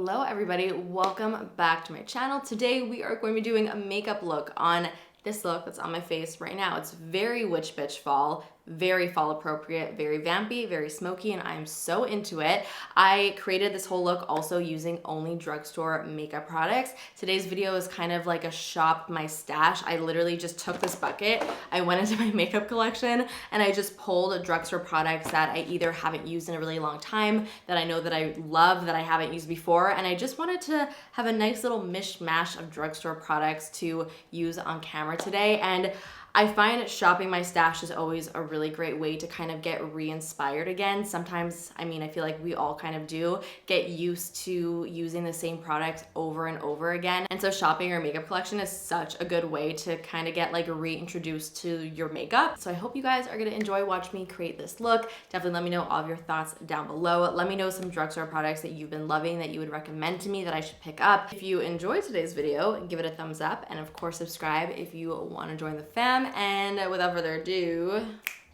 Hello everybody, welcome back to my channel. Today we are going to be doing a makeup look on this look that's on my face right now. It's very witch bitch fall, very fall appropriate, very vampy, very smoky, and I'm so into it. I created this whole look also using only drugstore makeup products. Today's video is kind of like a shop my stash. I literally just took this bucket, I went into my makeup collection, and I just pulled drugstore products that I either haven't used in a really long time, that I know that I love, that I haven't used before, and I just wanted to have a nice little mishmash of drugstore products to use on camera today. And I find shopping my stash is always a really great way to kind of get re-inspired again. Sometimes, I mean, I feel like we all kind of do get used to using the same products over and over again. And so shopping your makeup collection is such a good way to kind of get like reintroduced to your makeup. So I hope you guys are gonna enjoy watching me create this look. Definitely let me know all of your thoughts down below. Let me know some drugstore products that you've been loving that you would recommend to me that I should pick up. If you enjoyed today's video, give it a thumbs up, and of course subscribe if you want to join the fam. And without further ado,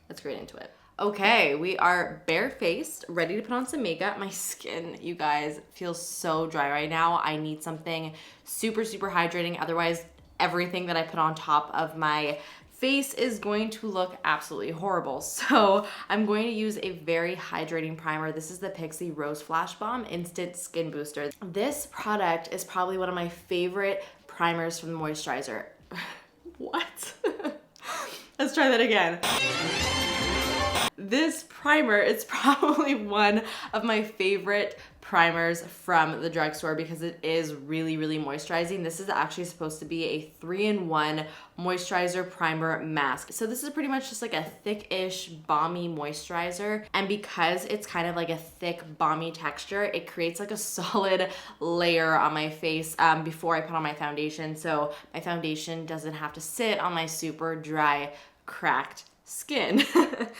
let's get into it. Okay, we are barefaced, ready to put on some makeup. My skin, you guys, feels so dry right now. I need something super, super hydrating. Otherwise, everything that I put on top of my face is going to look absolutely horrible. So I'm going to use a very hydrating primer. This is the Pixi Rose Flash Balm Instant Skin Booster. This product is probably one of my favorite primers from the moisturizer. What? Let's try that again. This primer is probably one of my favorite primers from the drugstore because it is really, really moisturizing. This is actually supposed to be a 3-in-1 moisturizer primer mask. So this is pretty much just like a thick-ish balmy moisturizer. And because it's kind of like a thick balmy texture, it creates like a solid layer on my face before I put on my foundation. So my foundation doesn't have to sit on my super dry, cracked skin.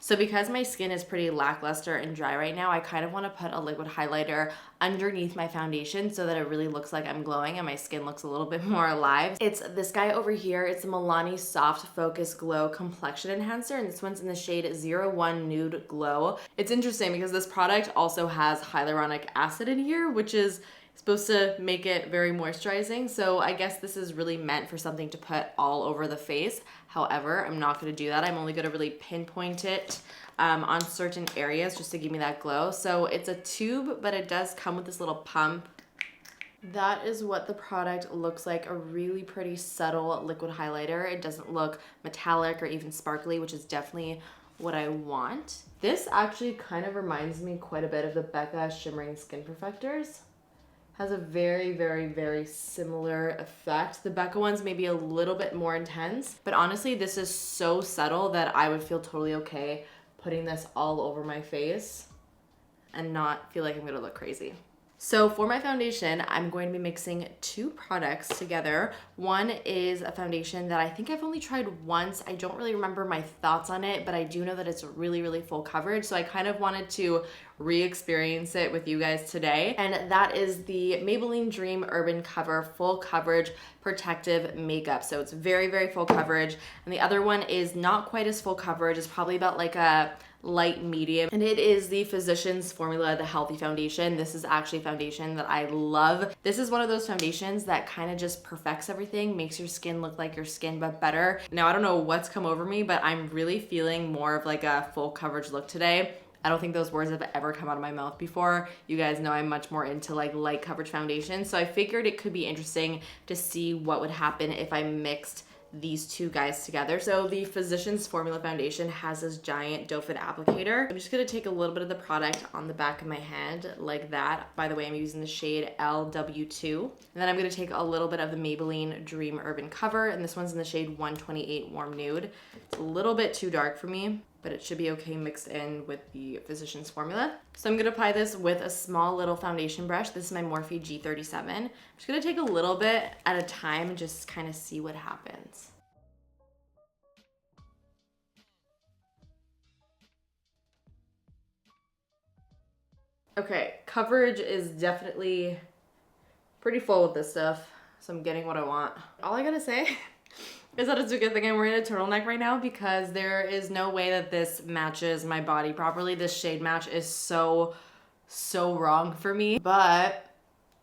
So because my skin is pretty lackluster and dry right now, I kind of want to put a liquid highlighter underneath my foundation so that it really looks like I'm glowing and my skin looks a little bit more alive. It's this guy over here. It's the Milani Soft Focus Glow Complexion Enhancer, and this one's in the shade 01 Nude Glow. It's interesting because this product also has hyaluronic acid in here, which is supposed to make it very moisturizing. So I guess this is really meant for something to put all over the face. However, I'm not gonna do that. I'm only gonna really pinpoint it on certain areas just to give me that glow. So it's a tube, but it does come with this little pump. That is what the product looks like, a really pretty subtle liquid highlighter. It doesn't look metallic or even sparkly, which is definitely what I want. This actually kind of reminds me quite a bit of the Becca Shimmering Skin Perfectors. Has a very, very, very similar effect. The Becca one's maybe a little bit more intense, but honestly, this is so subtle that I would feel totally okay putting this all over my face and not feel like I'm gonna look crazy. So for my foundation, I'm going to be mixing two products together. One is a foundation that I think I've only tried once. I don't really remember my thoughts on it, but I do know that it's really, really full coverage. So I kind of wanted to re-experience it with you guys today. And that is the Maybelline Dream Urban Cover Full Coverage Protective Makeup. So it's very, very full coverage. And the other one is not quite as full coverage. It's probably about like a light medium, and it is the Physicians Formula The Healthy Foundation. This is actually a foundation that I love. This is one of those foundations that kind of just perfects everything, makes your skin look like your skin but better. Now I don't know what's come over me, but I'm really feeling more of like a full coverage look today. I don't think those words have ever come out of my mouth before. You guys know I'm much more into like light coverage foundation, so I figured it could be interesting to see what would happen if I mixed these two guys together. So the Physicians Formula Foundation has this giant doe foot applicator. I'm just gonna take a little bit of the product on the back of my hand like that. By the way, I'm using the shade LW2. And then I'm gonna take a little bit of the Maybelline Dream Urban Cover, and this one's in the shade 128 Warm Nude. It's a little bit too dark for me, but it should be okay mixed in with the Physicians Formula. So I'm gonna apply this with a small little foundation brush. This is my Morphe G37. I'm just gonna take a little bit at a time and just kind of see what happens. Okay, coverage is definitely pretty full with this stuff, so I'm getting what I want. All I gotta say is that it's a good thing I'm wearing a turtleneck right now because there is no way that this matches my body properly. This shade match is so wrong for me, but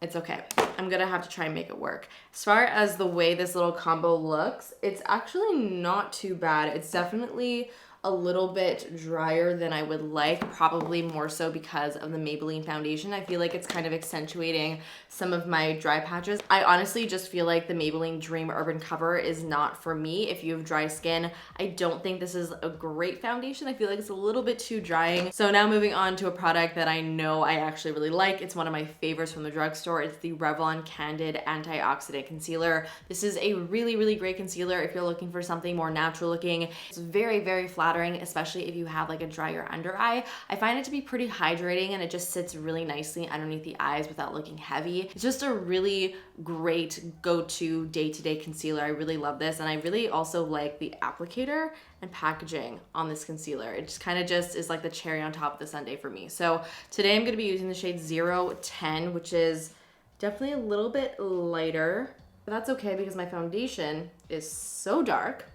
It's okay. I'm gonna have to try and make it work. As far as the way this little combo looks, it's actually not too bad. It's definitely a little bit drier than I would like, probably more so because of the Maybelline foundation. I feel like it's kind of accentuating some of my dry patches. I honestly just feel like the Maybelline Dream Urban Cover is not for me if you have dry skin. I don't think this is a great foundation. I feel like it's a little bit too drying. So now moving on to a product that I know I actually really like. It's one of my favorites from the drugstore. It's the Revlon Candid Antioxidant Concealer. This is a really, really great concealer if you're looking for something more natural looking. It's very, very flattering, especially if you have like a drier under eye. I find it to be pretty hydrating and it just sits really nicely underneath the eyes without looking heavy. It's just a really great go-to day-to-day concealer. I really love this, and I really also like the applicator and packaging on this concealer. It just kind of just is like the cherry on top of the sundae for me. So today I'm going to be using the shade 010, which is definitely a little bit lighter, but that's okay because my foundation is so dark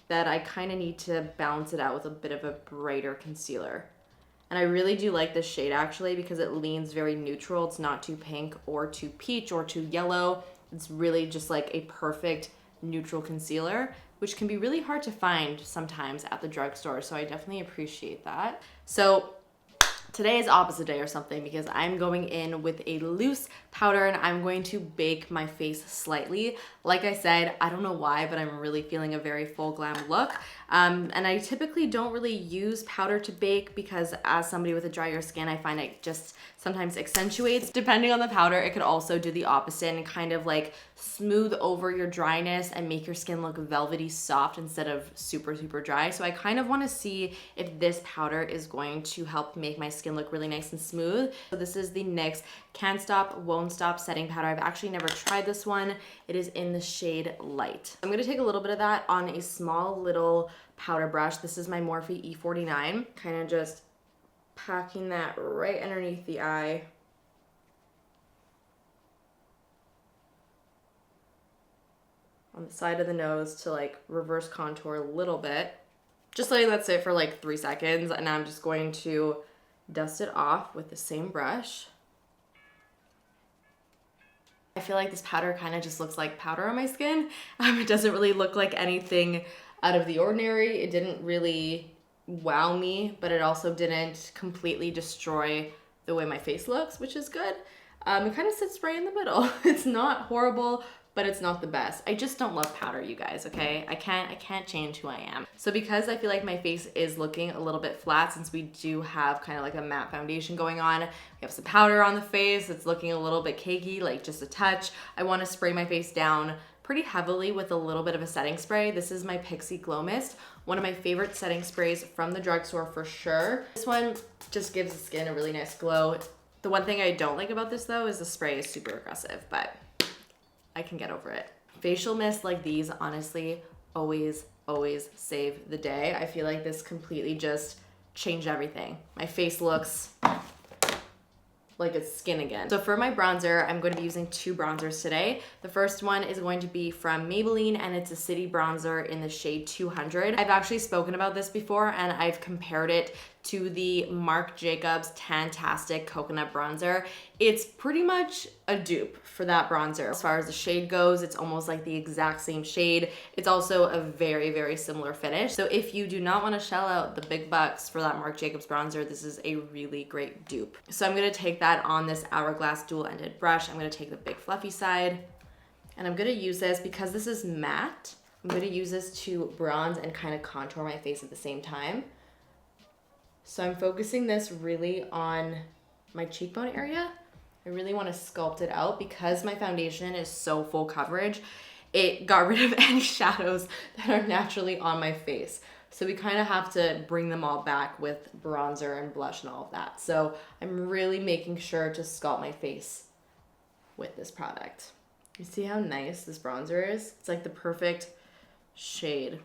that I kind of need to balance it out with a bit of a brighter concealer. And I really do like this shade actually because it leans very neutral. It's not too pink or too peach or too yellow. It's really just like a perfect neutral concealer, which can be really hard to find sometimes at the drugstore. So I definitely appreciate that. So today is opposite day or something because I'm going in with a loose powder and I'm going to bake my face slightly. Like I said, I don't know why, but I'm really feeling a very full glam look. And I typically don't really use powder to bake because as somebody with a drier skin, I find it just sometimes accentuates. Depending on the powder, it could also do the opposite and kind of like smooth over your dryness and make your skin look velvety soft instead of super, super dry. So I kind of want to see if this powder is going to help make my skin look really nice and smooth. So this is the NYX Can't Stop, Won't Stop setting powder. I've actually never tried this one. It is in the shade Light. I'm going to take a little bit of that on a small little powder brush. This is my Morphe E49. Kind of just packing that right underneath the eye. On the side of the nose to like reverse contour a little bit. Just letting that sit for like 3 seconds, and I'm just going to dust it off with the same brush. I feel like this powder kind of just looks like powder on my skin. It doesn't really look like anything out of the ordinary. It didn't really wow me, but it also didn't completely destroy the way my face looks, which is good. It kind of sits right in the middle. It's not horrible, but it's not the best. I just don't love powder, you guys, okay? I can't change who I am. So because I feel like my face is looking a little bit flat, since we do have kind of like a matte foundation going on, we have some powder on the face, it's looking a little bit cakey, like just a touch. I wanna spray my face down pretty heavily with a little bit of a setting spray. This is my Pixi Glow Mist, one of my favorite setting sprays from the drugstore for sure. This one just gives the skin a really nice glow. The one thing I don't like about this though is the spray is super aggressive, but I can get over it. Facial mists like these honestly always save the day. I feel like this completely just changed everything. My face looks like it's skin again. So for my bronzer, I'm going to be using 2 bronzers today. The first one is going to be from Maybelline, and it's a city bronzer in the shade 200. I've actually spoken about this before, and I've compared it to the Marc Jacobs Fantastic Coconut Bronzer. It's pretty much a dupe for that bronzer. As far as the shade goes, it's almost like the exact same shade. It's also a very similar finish. So if you do not want to shell out the big bucks for that Marc Jacobs bronzer, this is a really great dupe. So I'm going to take that on this Hourglass dual-ended brush. I'm going to take the big fluffy side, and I'm going to use this because this is matte. I'm going to use this to bronze and kind of contour my face at the same time. So I'm focusing this really on my cheekbone area. I really want to sculpt it out because my foundation is so full coverage. It got rid of any shadows that are naturally on my face. So we kind of have to bring them all back with bronzer and blush and all of that. So I'm really making sure to sculpt my face with this product. You see how nice this bronzer is? It's like the perfect shade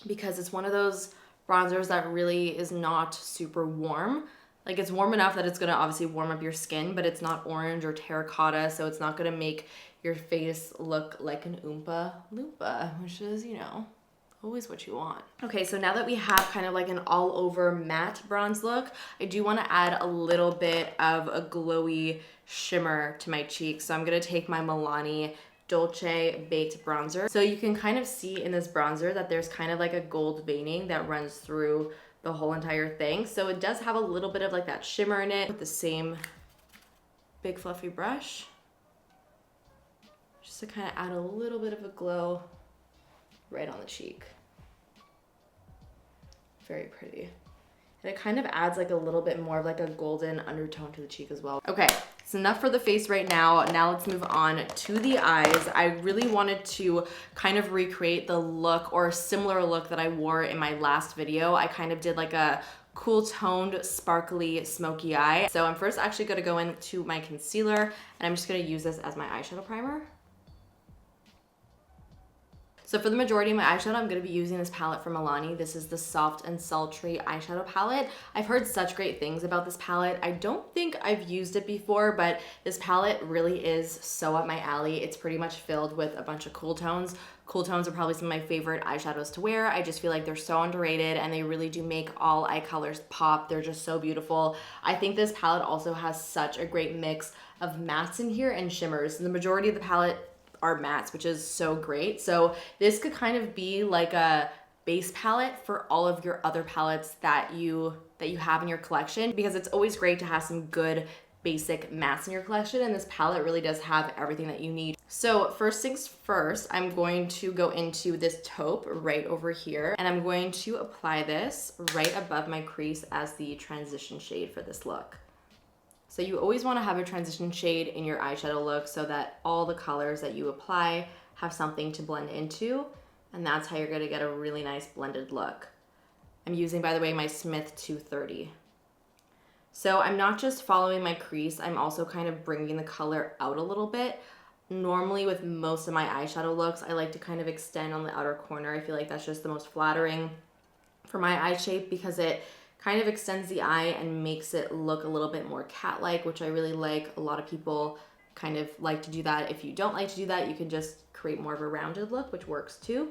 because it's one of those bronzers that really is not super warm. Like it's warm enough that it's gonna obviously warm up your skin, but it's not orange or terracotta, so it's not gonna make your face look like an Oompa Loompa, which is, you know, always what you want. Okay, so now that we have kind of like an all over matte bronze look, I do want to add a little bit of a glowy shimmer to my cheeks. So I'm gonna take my Milani Dolce Baked Bronzer. So you can kind of see in this bronzer that there's kind of like a gold veining that runs through the whole entire thing. So it does have a little bit of like that shimmer in it with the same big fluffy brush. Just to kind of add a little bit of a glow right on the cheek. Very pretty. And it kind of adds like a little bit more of like a golden undertone to the cheek as well. Okay, it's enough for the face right now. Now let's move on to the eyes. I really wanted to kind of recreate the look or a similar look that I wore in my last video. I kind of did like a cool toned, sparkly, smoky eye. So I'm first actually gonna go into my concealer and I'm just gonna use this as my eyeshadow primer. So for the majority of my eyeshadow, I'm gonna be using this palette from Milani. This is the Soft and Sultry eyeshadow palette. I've heard such great things about this palette. I don't think I've used it before, but this palette really is so up my alley. It's pretty much filled with a bunch of cool tones. Cool tones are probably some of my favorite eyeshadows to wear. I just feel like they're so underrated and they really do make all eye colors pop. They're just so beautiful. I think this palette also has such a great mix of mattes in here and shimmers. The majority of the palette are mattes, which is so great. So this could kind of be like a base palette for all of your other palettes that you have in your collection, because it's always great to have some good basic mattes in your collection, and this palette really does have everything that you need. So first things first, I'm going to go into this taupe right over here, and I'm going to apply this right above my crease as the transition shade for this look. So you always want to have a transition shade in your eyeshadow look so that all the colors that you apply have something to blend into, and that's how you're going to get a really nice blended look. I'm using, by the way, my Smith 230. So I'm not just following my crease, I'm also kind of bringing the color out a little bit. Normally with most of my eyeshadow looks, I like to kind of extend on the outer corner. I feel like that's just the most flattering for my eye shape because it kind of extends the eye and makes it look a little bit more cat-like, which I really like. A lot of people kind of like to do that. If you don't like to do that, you can just create more of a rounded look, which works too.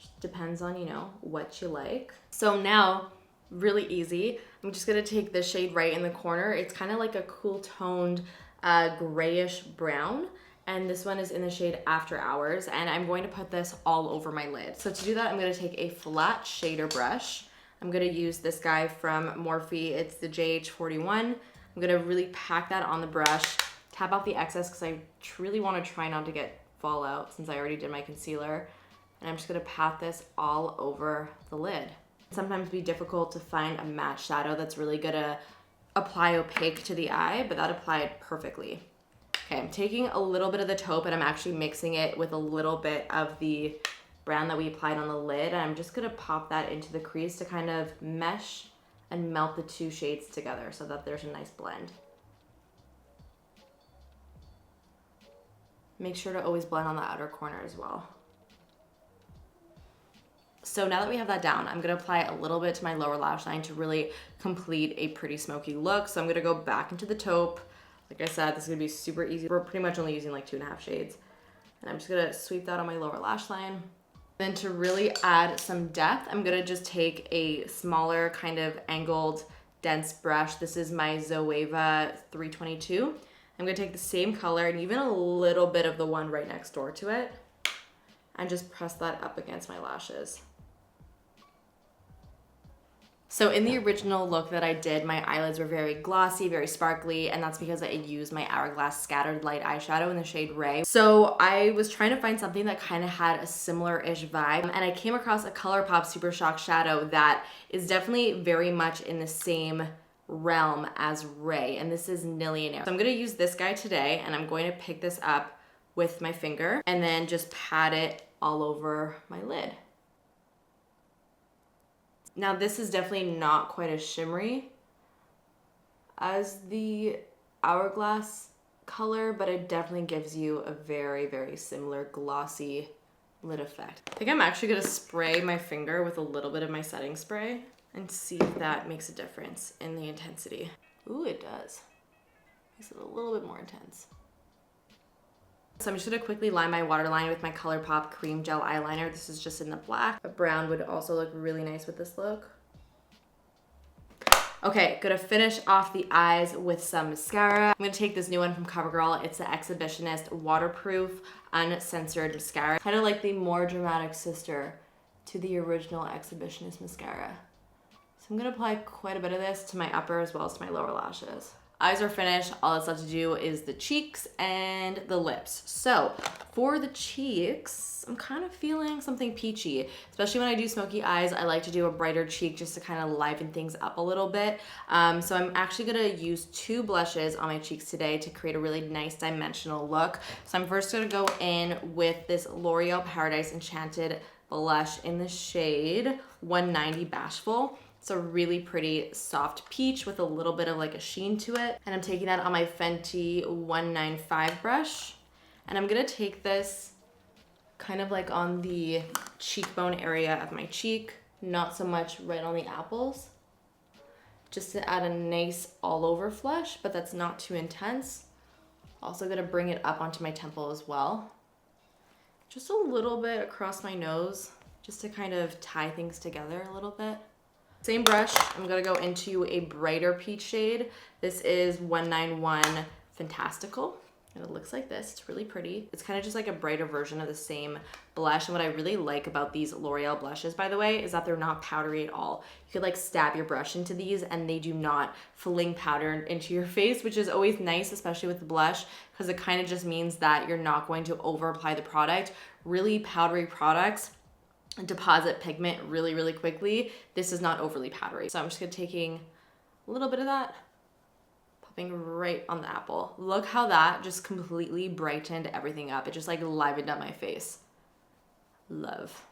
Just depends on, you know, what you like. So now, really easy, I'm just gonna take this shade right in the corner. It's kind of like a cool toned grayish brown. And this one is in the shade After Hours, and I'm going to put this all over my lid. So to do that, I'm gonna take a flat shader brush. I'm gonna use this guy from Morphe. It's the JH41. I'm gonna really pack that on the brush, tap out the excess because I truly wanna try not to get fallout since I already did my concealer. And I'm just gonna pat this all over the lid. Sometimes it'd be difficult to find a matte shadow that's really gonna apply opaque to the eye, but that applied perfectly. Okay, I'm taking a little bit of the taupe and I'm actually mixing it with a little bit of the brown that we applied on the lid, and I'm just gonna pop that into the crease to kind of mesh and melt the two shades together so that there's a nice blend. Make sure to always blend on the outer corner as well. So now that we have that down, I'm gonna apply a little bit to my lower lash line to really complete a pretty smoky look. So I'm gonna go back into the taupe. Like I said, this is gonna be super easy. We're pretty much only using like 2.5 shades. And I'm just gonna sweep that on my lower lash line. Then to really add some depth, I'm gonna just take a smaller kind of angled dense brush. This is my Zoeva 322. I'm gonna take the same color and even a little bit of the one right next door to it and just press that up against my lashes. So in the original look that I did, my eyelids were very glossy, very sparkly, and that's because I used my Hourglass Scattered Light eyeshadow in the shade Reve. So I was trying to find something that kind of had a similar-ish vibe, and I came across a Colourpop Super Shock shadow that is definitely very much in the same realm as Ray, and this is Nillionaire. So I'm gonna use this guy today, and I'm going to pick this up with my finger and then just pat it all over my lid. Now this is definitely not quite as shimmery as the Hourglass color, but it definitely gives you a very, very similar glossy lid effect. I think I'm actually gonna spray my finger with a little bit of my setting spray and see if that makes a difference in the intensity. Ooh, it does. Makes it a little bit more intense. So I'm just gonna quickly line my waterline with my Colourpop Cream Gel Eyeliner. This is just in the black. A brown would also look really nice with this look. Okay, gonna finish off the eyes with some mascara. I'm gonna take this new one from CoverGirl. It's the Exhibitionist Waterproof Uncensored Mascara. Kind of like the more dramatic sister to the original Exhibitionist mascara. So I'm gonna apply quite a bit of this to my upper as well as to my lower lashes. Eyes are finished. All that's left to do is the cheeks and the lips. So for the cheeks, I'm kind of feeling something peachy, especially when I do smoky eyes. I like to do a brighter cheek just to kind of liven things up a little bit. So I'm actually gonna use 2 blushes on my cheeks today to create a really nice dimensional look. So I'm first gonna go in with this L'Oreal Paradise Enchanted blush in the shade 190 Bashful. It's a really pretty soft peach with a little bit of like a sheen to it. And I'm taking that on my Fenty 195 brush. And I'm gonna take this kind of like on the cheekbone area of my cheek, not so much right on the apples, just to add a nice all over flush, but that's not too intense. Also gonna bring it up onto my temple as well. Just a little bit across my nose, just to kind of tie things together a little bit. Same brush, I'm gonna go into a brighter peach shade. This is 191 Fantastical, and it looks like this. It's really pretty. It's kind of just like a brighter version of the same blush, and what I really like about these L'Oreal blushes, by the way, is that they're not powdery at all. You could like stab your brush into these, and they do not fling powder into your face, which is always nice, especially with the blush, because it kind of just means that you're not going to over apply the product. Really powdery products deposit pigment really, really quickly. This is not overly powdery. So I'm just gonna taking a little bit of that, popping right on the apple. Look how that just completely brightened everything up. It just like livened up my face. Love.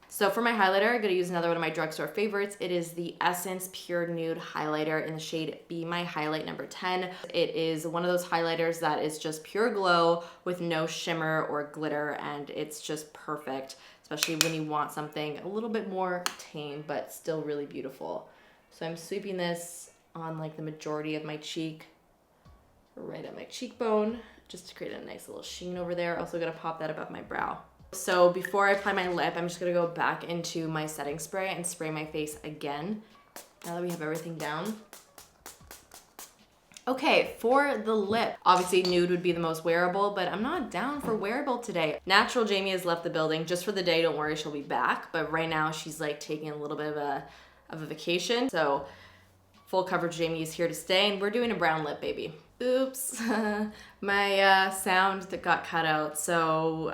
So for my highlighter, I'm gonna use another one of my drugstore favorites. It is the Essence Pure Nude Highlighter in the shade Be My Highlight number 10. It is one of those highlighters that is just pure glow with no shimmer or glitter, and it's just perfect, especially when you want something a little bit more tame, but still really beautiful. So I'm sweeping this on like the majority of my cheek, right at my cheekbone, just to create a nice little sheen over there. Also gonna pop that above my brow. So before I apply my lip, I'm just gonna go back into my setting spray and spray my face again, now that we have everything down. Okay, for the lip, obviously nude would be the most wearable, but I'm not down for wearable today. Natural Jamie has left the building just for the day. Don't worry, she'll be back. But right now she's like taking a little bit of a vacation. So full coverage Jamie is here to stay, and we're doing a brown lip, baby. Oops, my sound that got cut out, so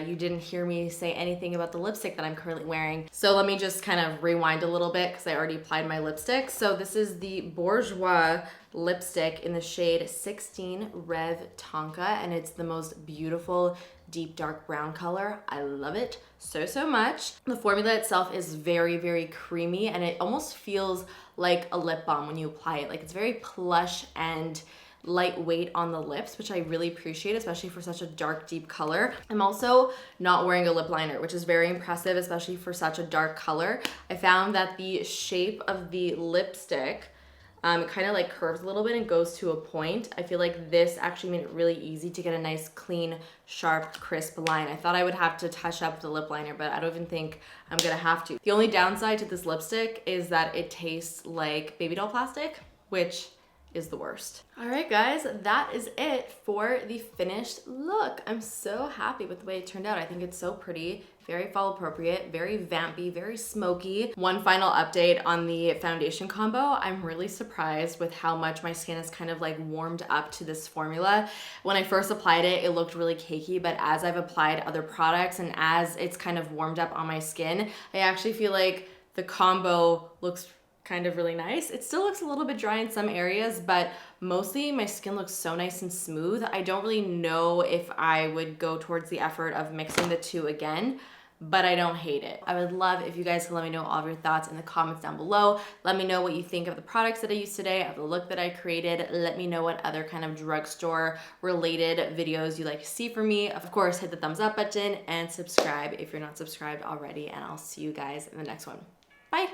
you didn't hear me say anything about the lipstick that I'm currently wearing. So let me just kind of rewind a little bit because I already applied my lipstick. So this is the Bourjois lipstick in the shade 16 Reve Tonka, and it's the most beautiful deep dark brown color. I love it so, so much. The formula itself is very, very creamy, and it almost feels like a lip balm when you apply it. Like, it's very plush and lightweight on the lips, which I really appreciate, especially for such a dark, deep color. I'm also not wearing a lip liner, which is very impressive, especially for such a dark color. I found that the shape of the lipstick it kind of like curves a little bit and goes to a point. I feel like this actually made it really easy to get a nice, clean, sharp, crisp line. I thought I would have to touch up the lip liner, but I don't even think I'm gonna have to. The only downside to this lipstick is that it tastes like baby doll plastic, which is the worst. All right, guys, that is it for the finished look. I'm so happy with the way it turned out. I think it's so pretty, very fall appropriate, very vampy, very smoky. One final update on the foundation combo. I'm really surprised with how much my skin has kind of like warmed up to this formula. When I first applied it, it looked really cakey, but as I've applied other products and as it's kind of warmed up on my skin, I actually feel like the combo looks kind of really nice. It still looks a little bit dry in some areas, but mostly my skin looks so nice and smooth. I don't really know if I would go towards the effort of mixing the two again, but I don't hate it. I would love if you guys could let me know all of your thoughts in the comments down below. Let me know what you think of the products that I used today, of the look that I created. Let me know what other kind of drugstore related videos you'd like to see from me. Of course, hit the thumbs up button and subscribe if you're not subscribed already, and I'll see you guys in the next one. Bye.